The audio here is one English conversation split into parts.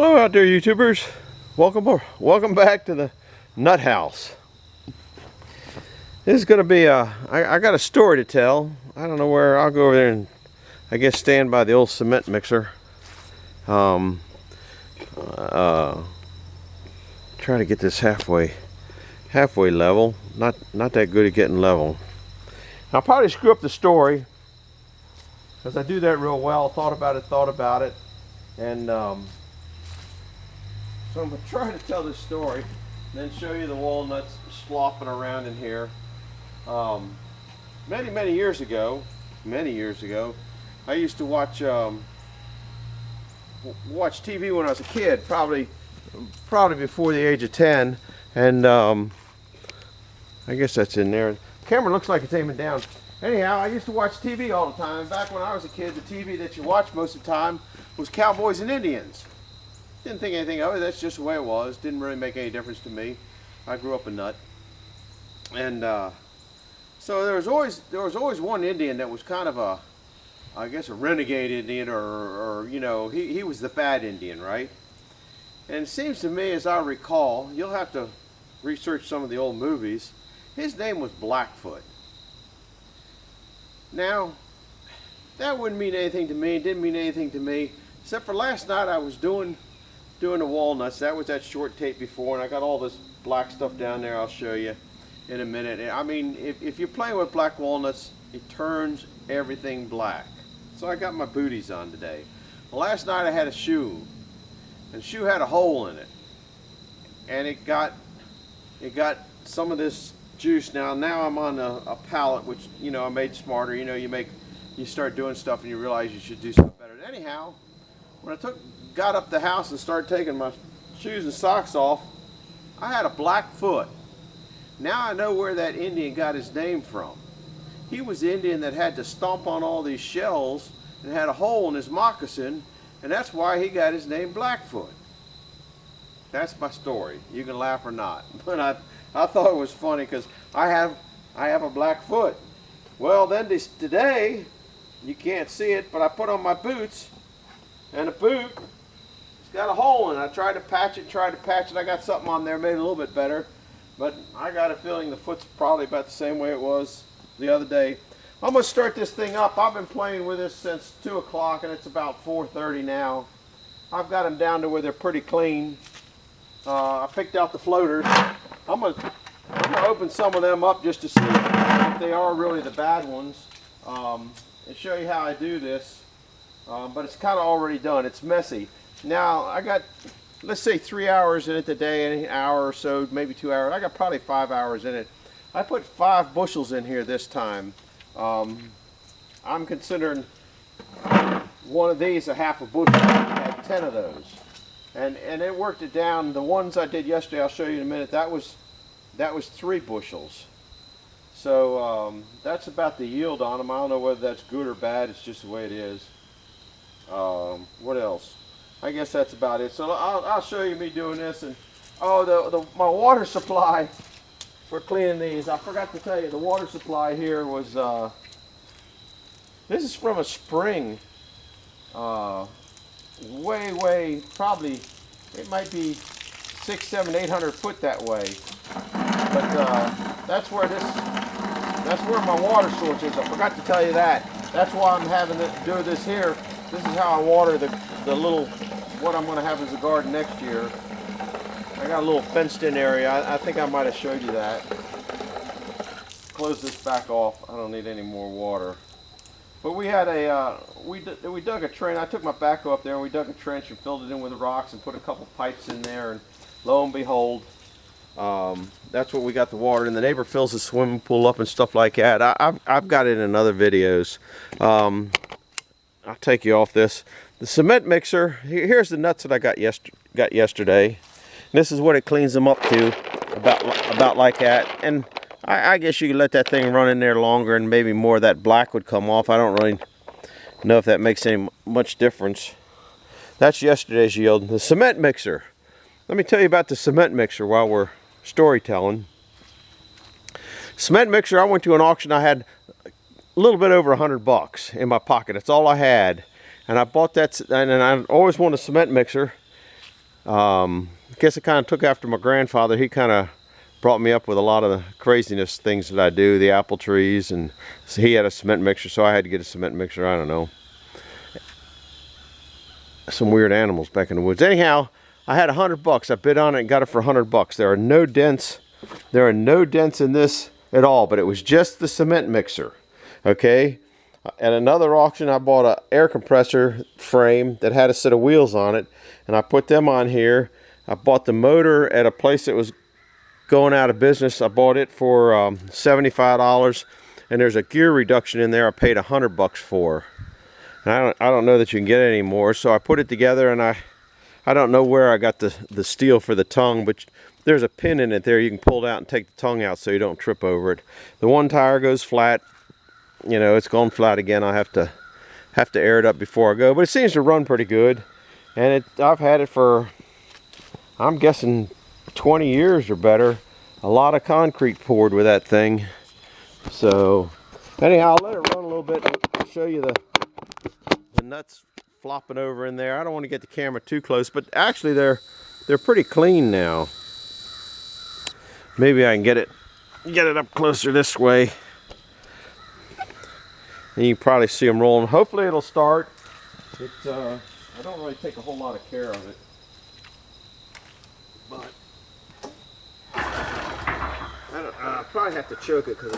Hello out there, YouTubers. Welcome back to the Nut House. This is going to be I got a story to tell. I don't know where. I'll go over there and I guess stand by the old cement mixer. Try to get this halfway level. Not that good at getting level. I'll probably screw up the story because I do that real well. Thought about it, and so I'm going to try to tell this story and then show you the walnuts slopping around in here. Many years ago, I used to watch TV when I was a kid, probably before the age of 10, and I guess that's in there. The camera looks like it's aiming down. Anyhow, I used to watch TV all the time. Back when I was a kid, the TV that you watched most of the time was cowboys and Indians. Didn't think anything of it. That's just the way it was. Didn't really make any difference to me. I grew up a nut, and so there was always one Indian that was kind of I guess a renegade Indian, or you know, he was the bad Indian, right? And it seems to me, as I recall, you'll have to research some of the old movies. His name was Blackfoot. Now, that wouldn't mean anything to me. It didn't mean anything to me, except for last night I was doing the walnuts. That was that short tape before, and I got all this black stuff down there. I'll show you in a minute. I mean, if you're playing with black walnuts, it turns everything black. So I got my booties on today. Well, last night I had a shoe, and the shoe had a hole in it, and it got some of this juice. Now I'm on a pallet, which, you know, I made smarter. You know, you start doing stuff and you realize you should do stuff better. Anyhow, when I got up the house and started taking my shoes and socks off, I had a black foot. Now I know where that Indian got his name from. He was the Indian that had to stomp on all these shells and had a hole in his moccasin, and that's why he got his name Blackfoot. That's my story. You can laugh or not, but I thought it was funny because I have a black foot. Well, then today, you can't see it, but I put on my boots, and the boot, it's got a hole in it. I tried to patch it. I got something on there, made it a little bit better, but I got a feeling the foot's probably about the same way it was the other day. I'm going to start this thing up. I've been playing with this since 2 o'clock, and it's about 4:30 now. I've got them down to where they're pretty clean. I picked out the floaters. I'm gonna open some of them up just to see if they are really the bad ones, and show you how I do this. But it's kind of already done. It's messy. Now I got, let's say, 3 hours in it today, an hour or so, maybe 2 hours. I got probably 5 hours in it. I put 5 bushels in here this time. I'm considering one of these a half a bushel. I had 10 of those, and it worked it down. The ones I did yesterday, I'll show you in a minute. That was 3 bushels. So that's about the yield on them. I don't know whether that's good or bad. It's just the way it is. What else? I guess that's about it. So I'll show you me doing this. And my water supply for cleaning these, I forgot to tell you, the water supply here was this is from a spring, way, probably, it might be 600, 700, 800 foot that way. But that's where my water source is. I forgot to tell you that. That's why I'm having to do this here. This is how I water the little, what I'm going to have as a garden next year. I got a little fenced in area. I think I might have showed you that. Close this back off. I don't need any more water. But we had we dug a trench. I took my backhoe up there and we dug a trench and filled it in with rocks and put a couple pipes in there, and lo and behold, that's what we got the water. And the neighbor fills the swimming pool up and stuff like that. I've got it in other videos. I'll take you off this. The cement mixer, here's the nuts that I got yesterday. This is what it cleans them up to, about like that. And I guess you could let that thing run in there longer and maybe more of that black would come off. I don't really know if that makes any much difference. That's yesterday's yield. The cement mixer. Let me tell you about the cement mixer while we're storytelling. Cement mixer, I went to an auction. I had a little bit over $100 in my pocket. That's all I had. And I bought that, and I always wanted a cement mixer. I guess I kind of took after my grandfather. He kind of brought me up with a lot of the craziness things that I do, the apple trees, and so he had a cement mixer, so I had to get a cement mixer. I don't know. Some weird animals back in the woods. Anyhow, I had $100. I bid on it and got it for $100. There are no dents. There are no dents in this at all, but it was just the cement mixer. Okay. At another auction, I bought an air compressor frame that had a set of wheels on it, and I put them on here. I bought the motor at a place that was going out of business. I bought it for $75, and there's a gear reduction in there I paid $100 for. And I don't know that you can get it anymore, so I put it together, and I don't know where I got the steel for the tongue, but there's a pin in it there. You can pull it out and take the tongue out so you don't trip over it. The one tire goes flat. You know, it's gone flat again. I have to air it up before I go, but it seems to run pretty good. And I've had it for, I'm guessing, 20 years or better. A lot of concrete poured with that thing. So anyhow, I'll let it run a little bit. I'll show you the nuts flopping over in there. I don't want to get the camera too close, but actually they're pretty clean now. Maybe I can get it up closer this way. And you can probably see them rolling. Hopefully it'll start. I don't really take a whole lot of care of it, but I probably have to choke it because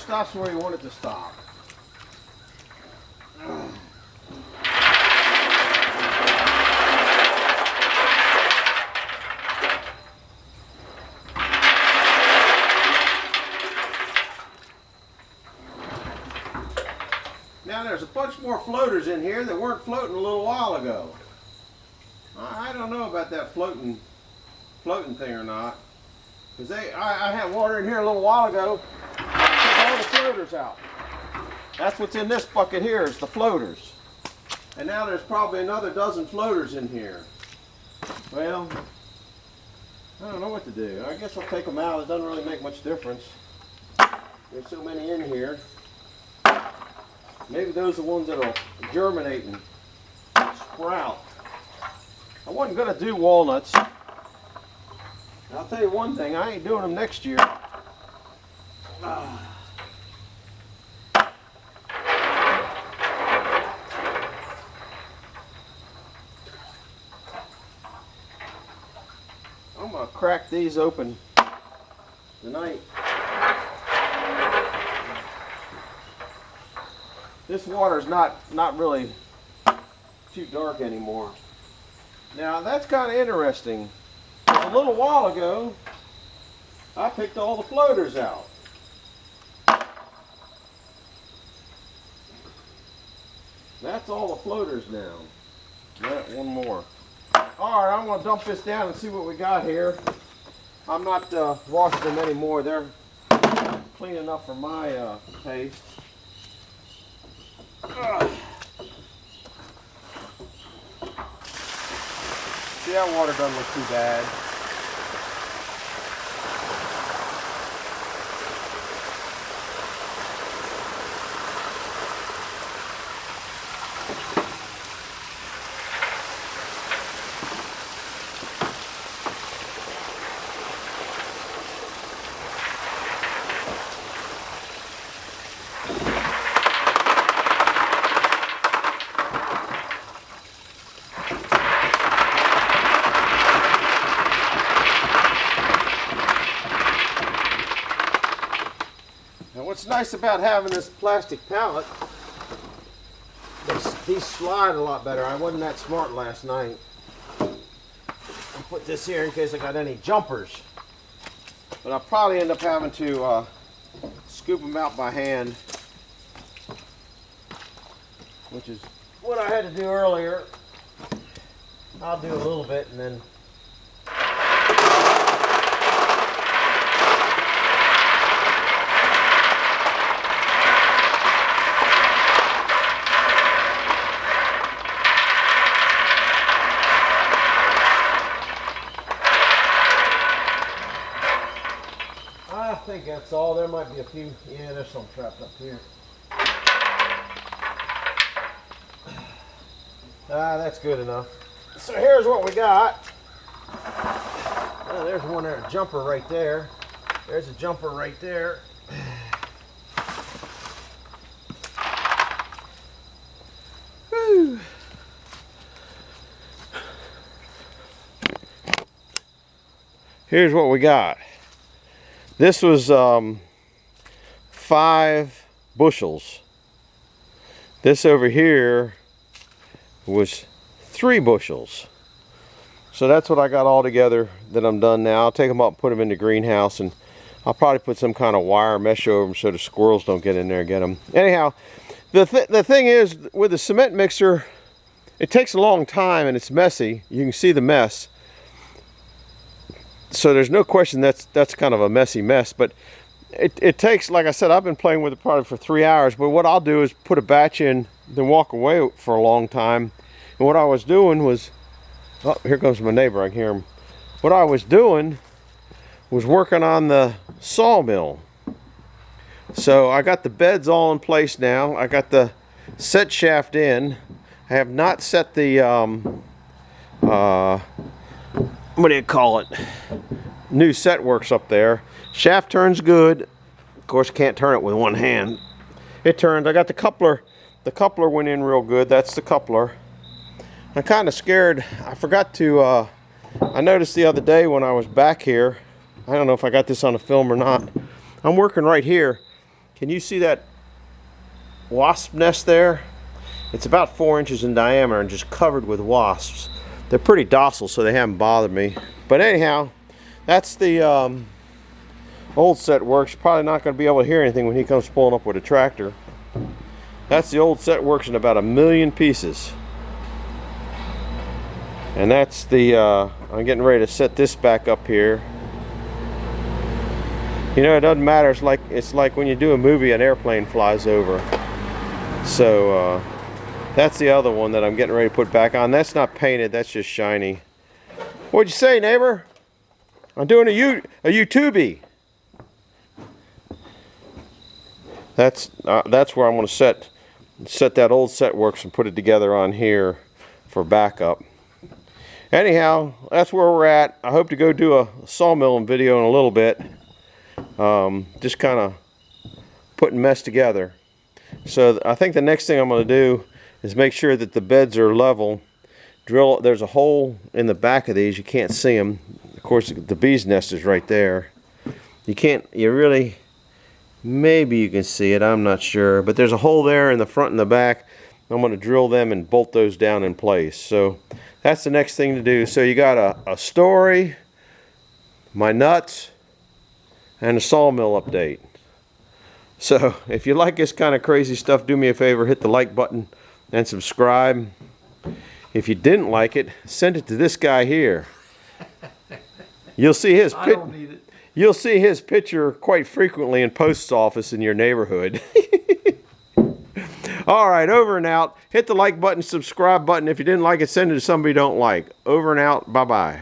stops where you want it to stop. Now there's a bunch more floaters in here that weren't floating a little while ago. I don't know about that floating thing or not, because I had water in here a little while ago. I took all the floaters out. That's what's in this bucket here, is the floaters. And now there's probably another dozen floaters in here. Well, I don't know what to do. I guess I'll take them out. It doesn't really make much difference. There's so many in here. Maybe those are the ones that'll germinate and sprout. I wasn't going to do walnuts. I'll tell you one thing, I ain't doing them next year. I'm going to crack these open tonight. This water's not really too dark anymore. Now that's kind of interesting. A little while ago, I picked all the floaters out. That's all the floaters now. One more. All right, I'm going to dump this down and see what we got here. I'm not washing them anymore. They're clean enough for my taste. See, that water doesn't look too bad. what's nice about having this plastic pallet, these slide a lot better. I wasn't that smart last night. I'll put this here in case I got any jumpers. But I'll probably end up having to scoop them out by hand, which is what I had to do earlier. I'll do a little bit and then I think that's all. There might be a few. Yeah, there's some trapped up here. That's good enough. So here's what we got. There's one there, a jumper right there. There's a jumper right there. Whew. Here's what we got. This was 5 bushels. This over here was 3 bushels. So that's what I got all together that I'm done now. I'll take them up and put them in the greenhouse, and I'll probably put some kind of wire mesh over them so the squirrels don't get in there and get them. Anyhow, the thing is, with the cement mixer, it takes a long time and it's messy. You can see the mess. So there's no question that's kind of a messy mess, but it takes, like I said, I've been playing with it probably for 3 hours, but what I'll do is put a batch in, then walk away for a long time. And what I was doing was, oh, here comes my neighbor, I can hear him. What I was doing was working on the sawmill. So I got the beds all in place now. I got the set shaft in. I have not set the, what do you call it? New set works up there. Shaft turns good. Of course, can't turn it with one hand. It turned. I got the coupler. The coupler went in real good. That's the coupler. I'm kind of scared. I forgot to, I noticed the other day when I was back here, I don't know if I got this on the film or not. I'm working right here. Can you see that wasp nest there? It's about 4 inches in diameter and just covered with wasps. They're pretty docile, so they haven't bothered me. But anyhow, that's the old set works. Probably not going to be able to hear anything when he comes pulling up with a tractor. That's the old set works in about 1,000,000 pieces. And that's the, I'm getting ready to set this back up here. You know, it doesn't matter. It's like when you do a movie, an airplane flies over. So that's the other one that I'm getting ready to put back on. That's not painted. That's just shiny. What'd you say, neighbor? I'm doing a YouTubey. That's where I'm going to set that old set works and put it together on here for backup. Anyhow, that's where we're at. I hope to go do a sawmilling video in a little bit. Just kind of putting mess together. So I think the next thing I'm going to do is make sure that the beds are level. There's a hole in the back of these. You can't see them. Of course, the bee's nest is right there. Maybe you can see it. I'm not sure. But there's a hole there in the front and the back. I'm going to drill them and bolt those down in place. So that's the next thing to do. So you got a story, my nuts, and a sawmill update. So if you like this kind of crazy stuff, do me a favor, hit the like button and subscribe. If you didn't like it, send it to this guy here. You'll see his You'll see his picture quite frequently in post office in your neighborhood. All right, over and out. Hit the like button, subscribe button. If you didn't like it, send it to somebody you don't like. Over and out. Bye-bye.